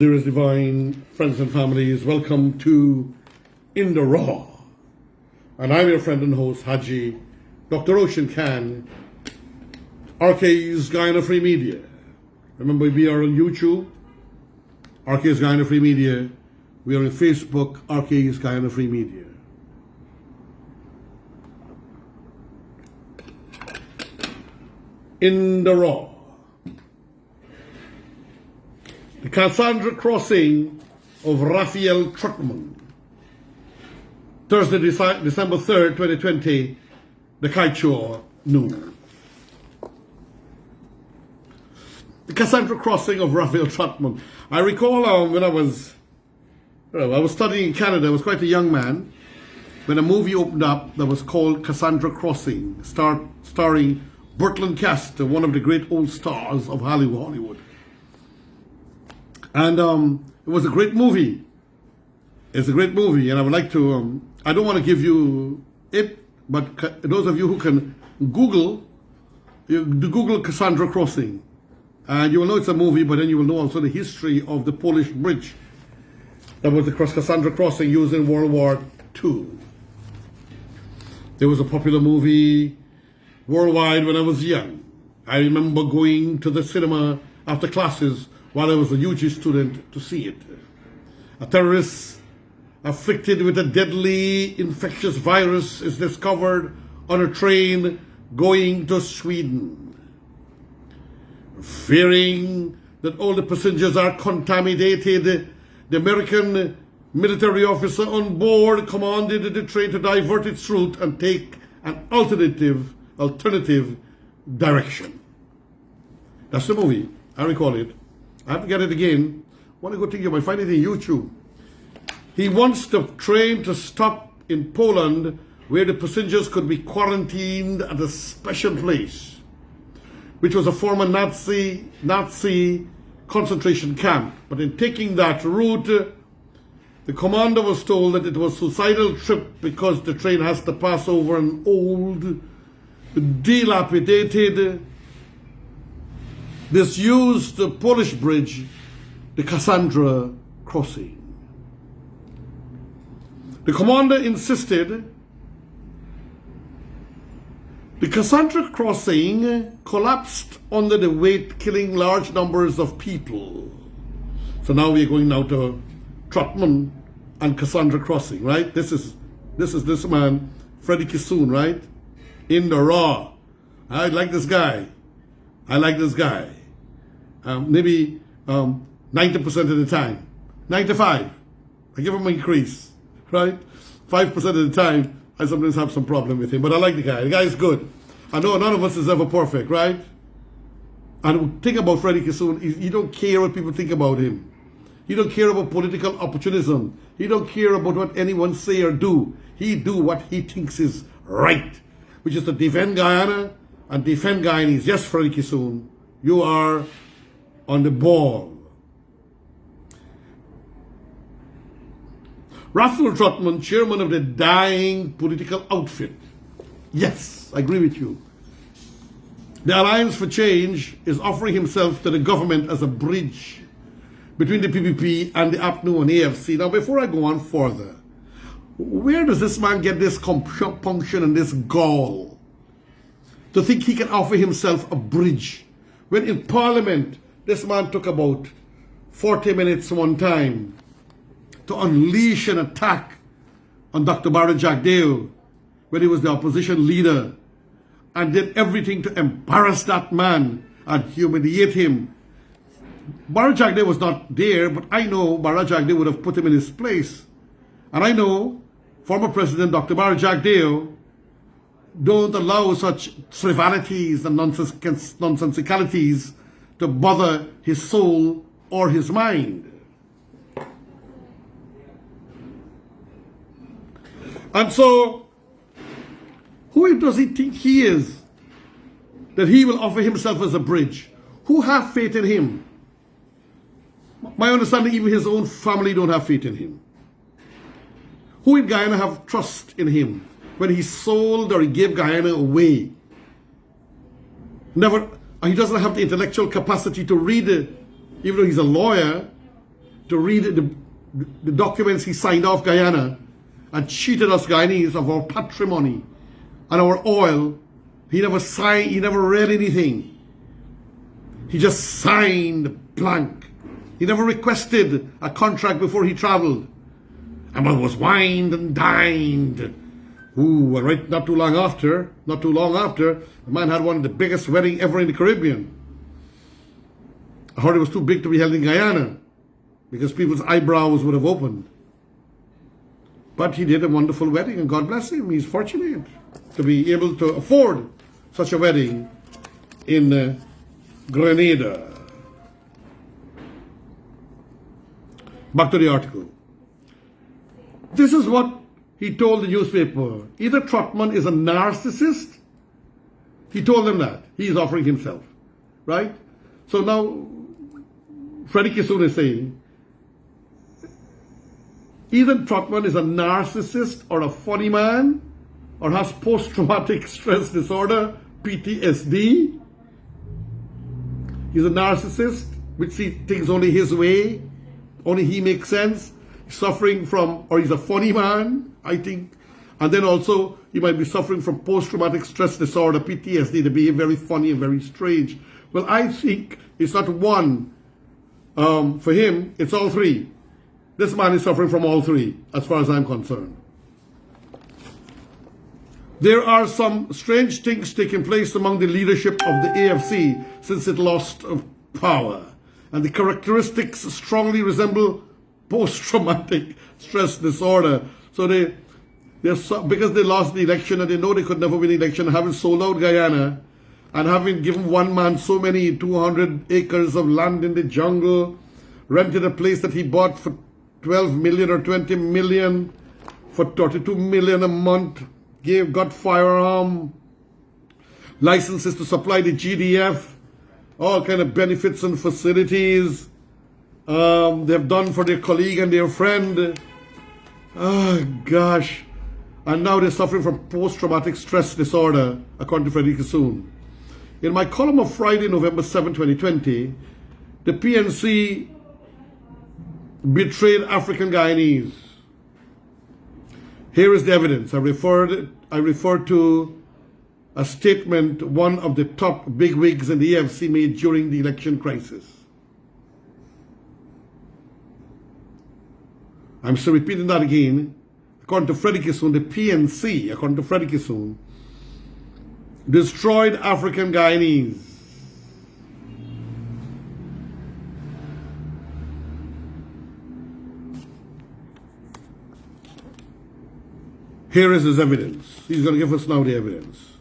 Dearest divine friends and families, welcome to In the Raw. And I'm your friend and host, Haji Dr. Ocean Khan, RKs Guyana Free Media. Remember, we are on YouTube, RKs Guyana Free Media. We are on Facebook, RKs Guyana Free Media. In the Raw. The Cassandra crossing of RAPHAEL Trotman. Thursday, December 3rd, 2020, the Kaichor noon. The Cassandra crossing of RAPHAEL Trotman. I recall when I was studying in Canada. I was quite a young man when a movie opened up that was called Cassandra Crossing, starring Burt Lancaster, one of the great old stars of Hollywood. And it was a great movie. It's a great movie, and I would like to, I don't want to give you it, but those of you who can Google Cassandra Crossing, and you will know it's a movie, but then you will know also the history of the Polish bridge that was the Cassandra Crossing used in World War II. There was a popular movie worldwide when I was young. I remember going to the cinema after classes while I was a UG student to see it. A terrorist afflicted with a deadly infectious virus is discovered on a train going to Sweden. Fearing that all the passengers are contaminated, the American military officer on board commanded the train to divert its route and take an alternative direction. That's the movie. I recall it. I have to get it again. Want to go think you might find it in YouTube. He wants the train to stop in Poland where the passengers could be quarantined at a special place, which was a former Nazi concentration camp. But in taking that route, the commander was told that it was a suicidal trip because the train has to pass over an old, dilapidated, disused Polish bridge, the Cassandra Crossing. The commander insisted the Cassandra Crossing collapsed under the weight, killing large numbers of people. So now we are going now to Trotman and Cassandra Crossing, right? This is this man, Freddie Kissoon, right? In the Raw. I like this guy. Maybe 90% of the time. 95. I give him an increase, right? 5% of the time, I sometimes have some problem with him. But I like the guy. The guy is good. I know none of us is ever perfect, right? And think about Freddie Kissoon. He don't care what people think about him. He don't care about political opportunism. He don't care about what anyone say or do. He do what he thinks is right, which is to defend Guyana and defend Guyanese. Yes, Freddie Kissoon, you are on the ball. RAPHAEL Trotman, chairman of the dying political outfit. Yes, I agree with you. The Alliance for Change is offering himself to the government as a bridge between the PPP and the APNU and AFC. Now, before I go on further, where does this man get this compunction and this gall to think he can offer himself a bridge when in Parliament this man took about 40 minutes one time to unleash an attack on Dr. Barra Jagdeo when he was the opposition leader and did everything to embarrass that man and humiliate him. Barra Jagdeo was not there, but I know Barra Jagdeo would have put him in his place. And I know former President Dr. Barra Jagdeo don't allow such trivialities and nonsensicalities to bother his soul or his mind. And so, who does he think he is that he will offer himself as a bridge? Who have faith in him? My understanding, even his own family don't have faith in him. Who in Guyana have trust in him when he sold or he gave Guyana away? Never, he doesn't have the intellectual capacity to read it, even though he's a lawyer. to read the documents he signed off Guyana and cheated us Guyanese of our patrimony and our oil. He never signed, he never read anything. He just signed blank. He never requested a contract before he traveled. And was wined and dined. Ooh, and right not too long after, the man had one of the biggest weddings ever in the Caribbean. I heard it was too big to be held in Guyana because people's eyebrows would have opened. But he did a wonderful wedding, and God bless him. He's fortunate to be able to afford such a wedding in Grenada. Back to the article. This is what he told the newspaper. Either Trotman is a narcissist. He told them that. He is offering himself. Right? So now, Freddie Kissoon is saying, either Trotman is a narcissist or a funny man or has post-traumatic stress disorder, PTSD. He's a narcissist, which he thinks only his way, only he makes sense. He's suffering from, or he's a funny man, I think. And then also, he might be suffering from post-traumatic stress disorder, PTSD, to behave very funny and very strange. Well, I think it's not one. For him, it's all three. This man is suffering from all three, as far as I'm concerned. There are some strange things taking place among the leadership of the AFC since it lost power. And the characteristics strongly resemble post-traumatic stress disorder. So because they lost the election and they know they could never win the election, having sold out Guyana and having given one man so many 200 acres of land in the jungle, rented a place that he bought for 12 million or 20 million, for 32 million a month, got firearm, licenses to supply the GDF, all kind of benefits and facilities they've done for their colleague and their friend. Oh gosh. And now they're suffering from post-traumatic stress disorder, according to Freddie Kissoon. In my column of Friday, November 7, 2020, the PNC betrayed African Guyanese. Here is the evidence. I referred to a statement one of the top bigwigs in the AFC made during the election crisis. I'm still repeating that again. According to Freddie Kissoon, the PNC, according to Freddie Kissoon, destroyed African Guyanese. Here is his evidence. He's going to give us now the evidence.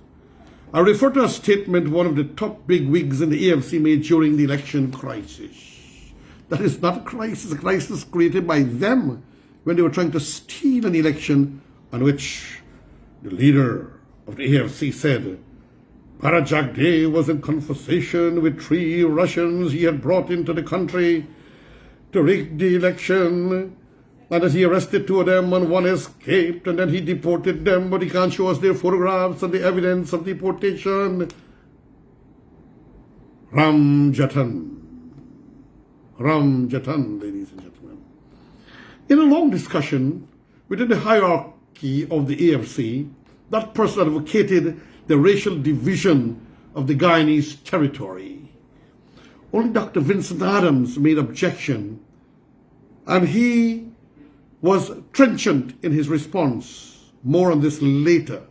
I refer to a statement one of the top bigwigs in the AFC made during the election crisis. That is not a crisis created by them when they were trying to steal an election on which the leader of the AFC said Parajak Day was in conversation with 3 Russians he had brought into the country to rig the election, and that he arrested 2 of them and 1 escaped, and then he deported them, but he can't show us their photographs and the evidence of deportation. Ramjatan, ladies and gentlemen. In a long discussion within the hierarchy of the AFC, that person advocated the racial division of the Guyanese territory. Only Dr. Vincent Adams made objection, and he was trenchant in his response. More on this later.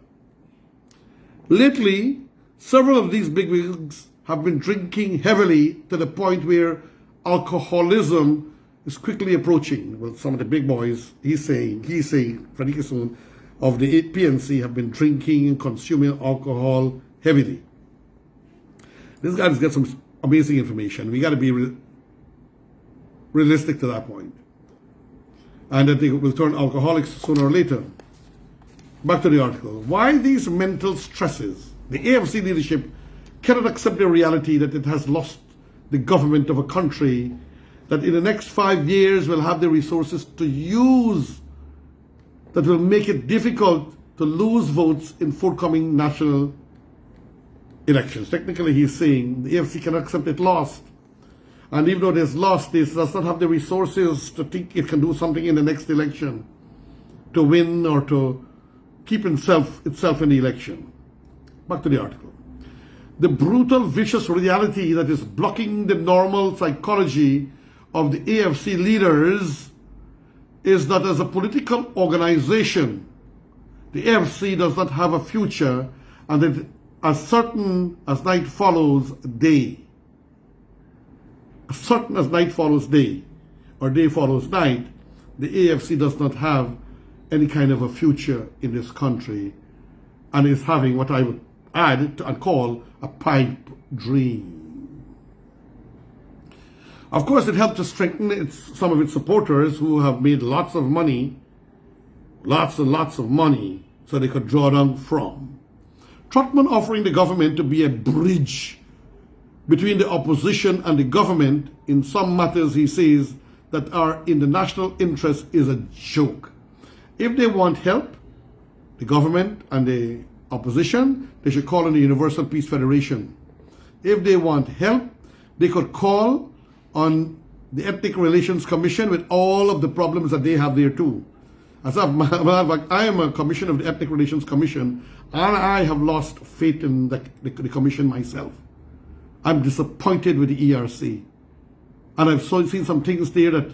Lately, several of these bigwigs have been drinking heavily to the point where alcoholism is quickly approaching. Well, some of the big boys, he's saying, Freddie Kissoon, of the PNC have been drinking and consuming alcohol heavily. This guy's got some amazing information. We got to be realistic to that point. And that they will turn alcoholics sooner or later. Back to the article. Why these mental stresses? The AFC leadership cannot accept the reality that it has lost the government of a country that in the next 5 years will have the resources to use, that will make it difficult to lose votes in forthcoming national elections. Technically, he's saying the AFC cannot accept it lost. And even though it has lost, it does not have the resources to think it can do something in the next election, to win or to keep itself in the election. Back to the article. The brutal, vicious reality that is blocking the normal psychology of the AFC leaders is that as a political organization, the AFC does not have a future, and that as certain as night follows day, as certain as night follows day, or day follows night, the AFC does not have any kind of a future in this country, and is having what I would add and call a pipe dream. Of course, it helped to strengthen some of its supporters who have made lots of money, lots and lots of money, so they could draw down from. Trotman offering the government to be a bridge between the opposition and the government in some matters, he says, that are in the national interest is a joke. If they want help, the government and the opposition, they should call on the Universal Peace Federation. If they want help, they could call on the Ethnic Relations Commission with all of the problems that they have there too. As I am a commissioner of the Ethnic Relations Commission, and I have lost faith in the commission myself. I'm disappointed with the ERC. And I've seen some things there that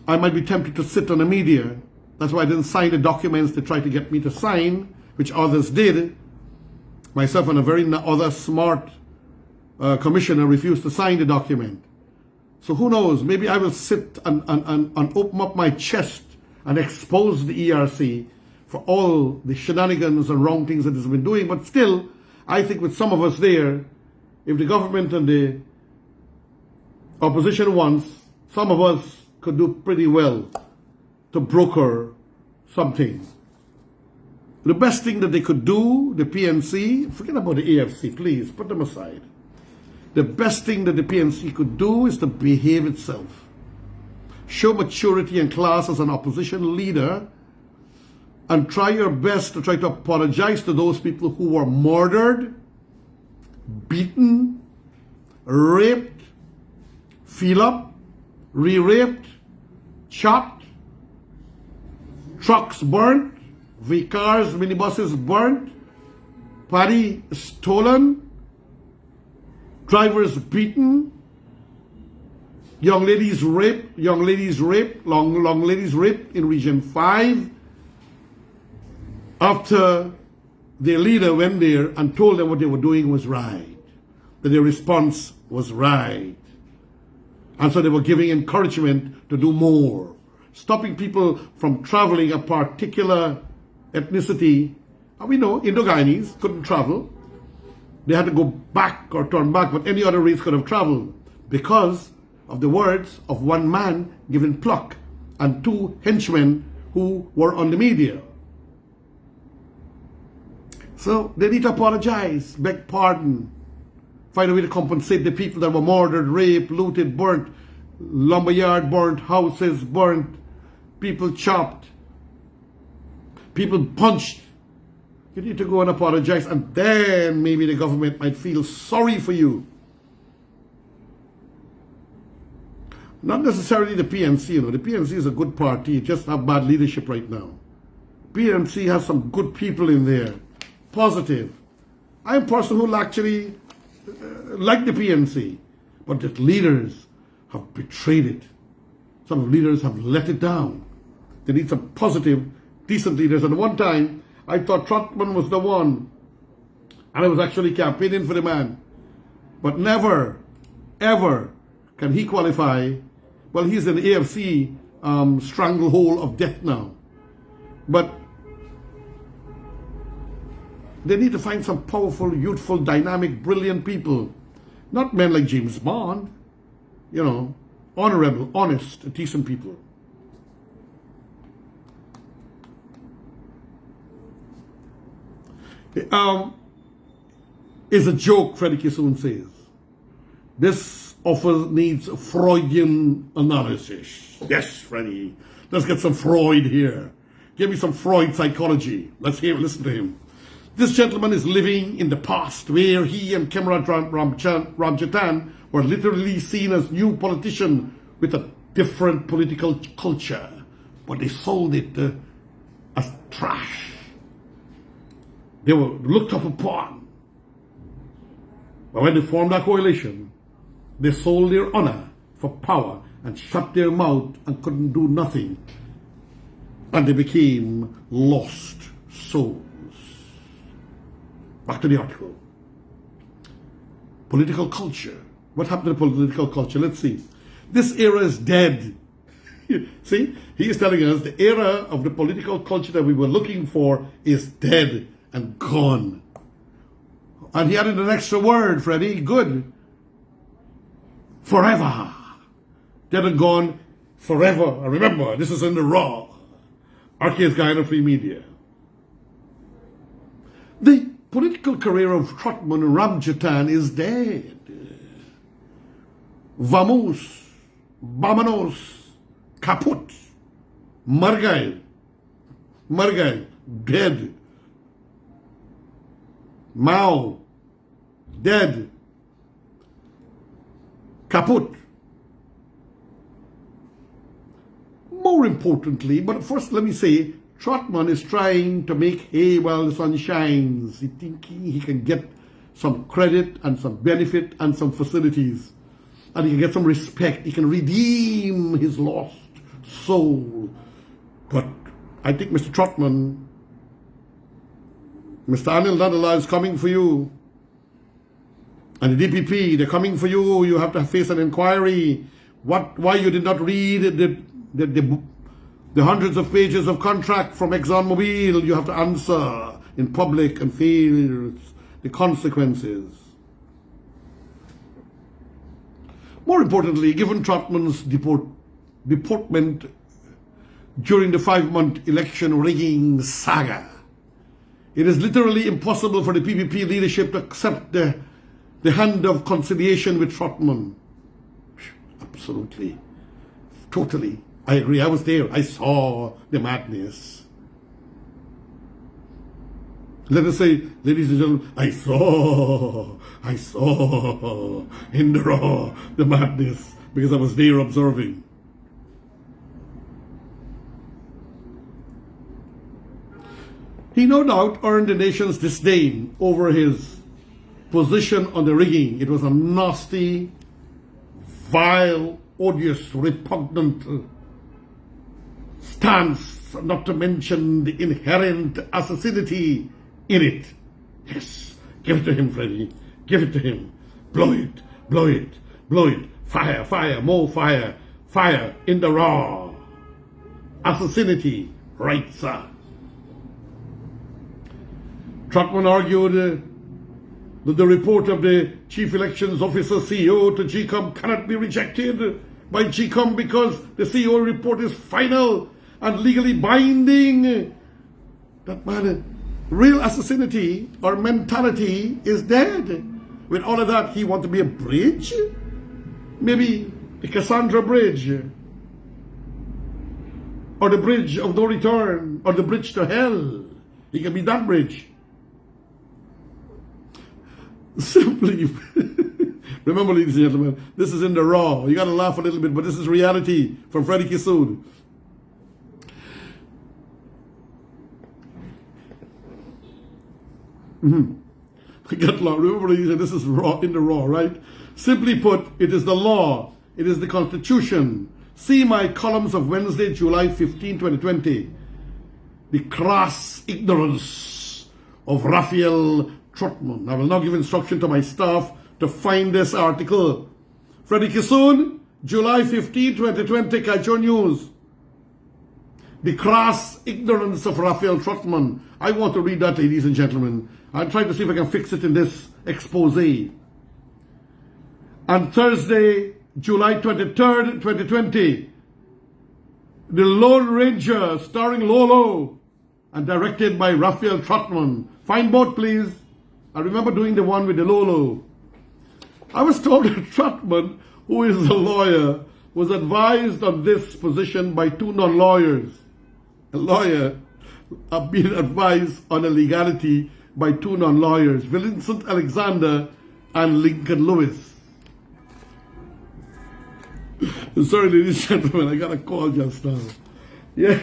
I might be tempted to sit on the media. That's why I didn't sign the documents they tried to get me to sign, which others did. Myself and a very other smart commissioner refused to sign the document. So who knows, maybe I will sit and open up my chest and expose the ERC for all the shenanigans and wrong things that it's been doing. But still, I think with some of us there, if the government and the opposition wants, some of us could do pretty well to broker something. The best thing that they could do, the PNC, forget about the AFC, please, put them aside. The best thing that the PNC could do is to behave itself. Show maturity and class as an opposition leader, and try your best to try to apologize to those people who were murdered, beaten, raped, feel up, re-raped, chopped, trucks burnt, cars, minibuses burnt, paddy stolen, drivers beaten, young ladies raped in Region 5, after their leader went there and told them what they were doing was right, that their response was right. And so they were giving encouragement to do more, stopping people from traveling a particular ethnicity. And we know Indo-Guyanese couldn't travel. They had to go back or turn back, but any other race could have traveled because of the words of one man given pluck and two henchmen who were on the media. So they need to apologize, beg pardon, find a way to compensate the people that were murdered, raped, looted, burnt, lumberyard burnt, houses burnt, people chopped, people punched. You need to go and apologize, and then maybe the government might feel sorry for you. Not necessarily the PNC, you know. The PNC is a good party, it just have bad leadership right now. PNC has some good people in there, positive. I'm a person who actually like the PNC, but the leaders have betrayed it. Some leaders have let it down. They need some positive, decent leaders. And one time, I thought Trotman was the one, and I was actually campaigning for the man. But never, ever can he qualify. Well, he's in the AFC stranglehold of death now. But they need to find some powerful, youthful, dynamic, brilliant people. Not men like James Bond. You know, honorable, honest, decent people. Is a joke, Freddie Kissoon says. This offer needs Freudian analysis. Yes, Freddie. Let's get some Freud here. Give me some Freud psychology. Let's hear, listen to him. This gentleman is living in the past where he and Comrade Ramjatan were literally seen as new politicians with a different political culture, but they sold it as trash. They were looked up upon. But when they formed that coalition, they sold their honor for power and shut their mouth and couldn't do nothing. And they became lost souls. Back to the article. Political culture. What happened to political culture? Let's see. This era is dead. See, he is telling us the era of the political culture that we were looking for is dead and gone. And he added an extra word, Freddie. Good. Forever. Dead and gone forever. And remember, this is in the raw. RKs Guyana Free Media. The political career of Trotman Ramjatan is dead. Vamos, vámonos, kaput, margai, dead. Mao, dead. Kaput. More importantly, but first let me say, Trotman is trying to make hay while the sun shines. He's thinking he can get some credit and some benefit and some facilities. And he can get some respect. He can redeem his lost soul. But I think Mr. Trotman, Mr. Anil Nadala is coming for you. And the DPP, they're coming for you. You have to face an inquiry. Why you did not read the hundreds of pages of contract from ExxonMobil? You have to answer in public and feel the consequences. More importantly, given Trotman's deportment during the 5-month election rigging saga, it is literally impossible for the PPP leadership to accept the hand of conciliation with Trotman. Absolutely. Totally. I agree. I was there. I saw the madness. Let us say, ladies and gentlemen, I saw in the raw the madness because I was there observing. He no doubt earned the nation's disdain over his position on the rigging. It was a nasty, vile, odious, repugnant stance, not to mention the inherent assassinity in it. Yes, give it to him, Freddie. Give it to him. Blow it, blow it, blow it. Fire, fire, more fire. Fire in the raw. Assassinity, right, sir. Trotman argued that the report of the Chief Elections Officer CEO to GCOM cannot be rejected by GCOM because the CEO report is final and legally binding. That man, real assassinity or mentality is dead. With all of that, he wants to be a bridge? Maybe the Cassandra Bridge, or the bridge of no return, or the bridge to hell. He can be that bridge. Simply, remember, ladies and gentlemen, this is in the raw. You got to laugh a little bit, but this is reality from Freddie Kissoon. Remember, ladies and this is raw in the raw, right? Simply put, it is the law. It is the Constitution. See my columns of Wednesday, July 15, 2020. The crass ignorance of RAPHAEL Trotman. I will now give instruction to my staff to find this article. Freddie Kissoon, July 15, 2020, Kaicho News. The crass ignorance of RAPHAEL Trotman. I want to read that, ladies and gentlemen. I'll try to see if I can fix it in this expose. On Thursday, July 23rd, 2020, The Lone Ranger, starring Lolo, and directed by RAPHAEL Trotman. Find both, please. I remember doing the one with the Lolo. I was told that Trotman, who is a lawyer, was advised on this position by two non-lawyers. A lawyer being advised on a legality by two non-lawyers, Vincent Alexander and Lincoln Lewis. Sorry, ladies and gentlemen, I got a call just now. Yeah.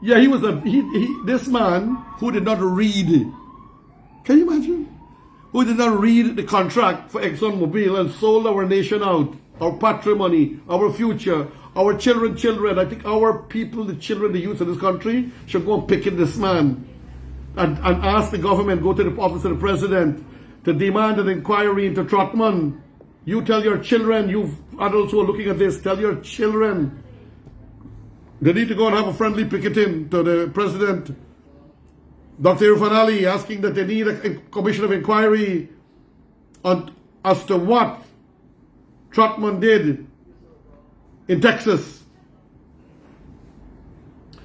Yeah, he was this man who did not read. Can you imagine? Who did not read the contract for ExxonMobil and sold our nation out, our patrimony, our future, our children. I think our people, the children, the youth of this country should go and picket this man and ask the government, go to the office of the president to demand an inquiry into Trotman. You tell your children, you adults who are looking at this, tell your children they need to go and have a friendly picketing to the president, Dr. Irfan Ali, asking that they need a commission of inquiry as to what Trotman did in Texas.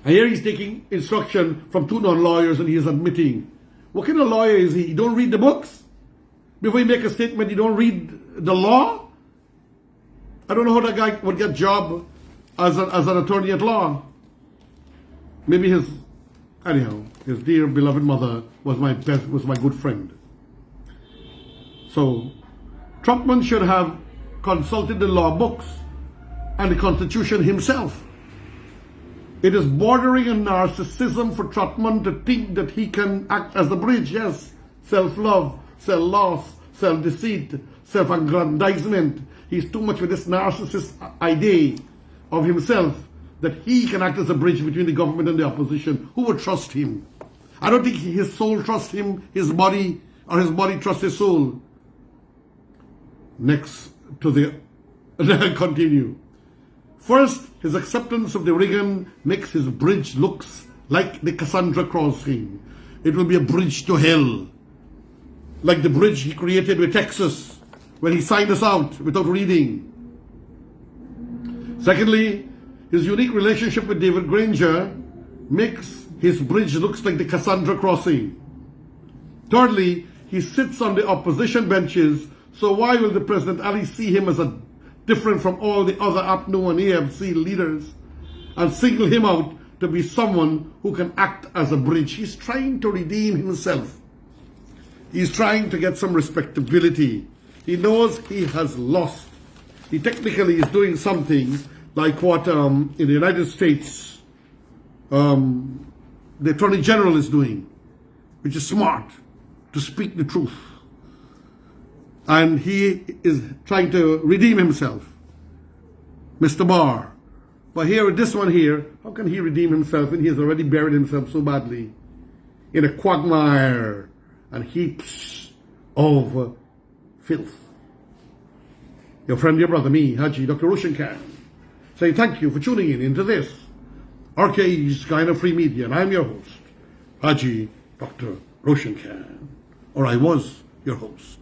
And here he's taking instruction from two non-lawyers and he is admitting. What kind of lawyer is he? You don't read the books? Before you make a statement, you don't read the law? I don't know how that guy would get a job as an attorney at law. Maybe his dear beloved mother was my good friend. So, Trotman should have consulted the law books and the Constitution himself. It is bordering on narcissism for Trotman to think that he can act as a bridge. Yes, self-love, self-loss, self-deceit, self-aggrandizement. He's too much with this narcissist idea of himself that he can act as a bridge between the government and the opposition. Who would trust him? I don't think his soul trusts him, his body, or his body trusts his soul. Next to the continue. First, his acceptance of the Reagan makes his bridge looks like the Cassandra crossing. It will be a bridge to hell, like the bridge he created with Texas when he signed us out without reading. Secondly, his unique relationship with David Granger makes his bridge looks like the Cassandra crossing. Thirdly, he sits on the opposition benches, so why will the President Ali see him as different from all the other APNU and AFC leaders and single him out to be someone who can act as a bridge? He's trying to redeem himself. He's trying to get some respectability. He knows he has lost. He technically is doing something like what in the United States the Attorney General is doing, which is smart, to speak the truth. And he is trying to redeem himself, Mr. Barr. But here, with this one here, how can he redeem himself when he has already buried himself so badly in a quagmire and heaps of filth? Your friend, your brother, me, Haji, Dr. Roshan Khan, saying thank you for tuning in into this RKs Guyana Free Media, and I'm your host, Haji Dr. Roshan Khan, or I was your host.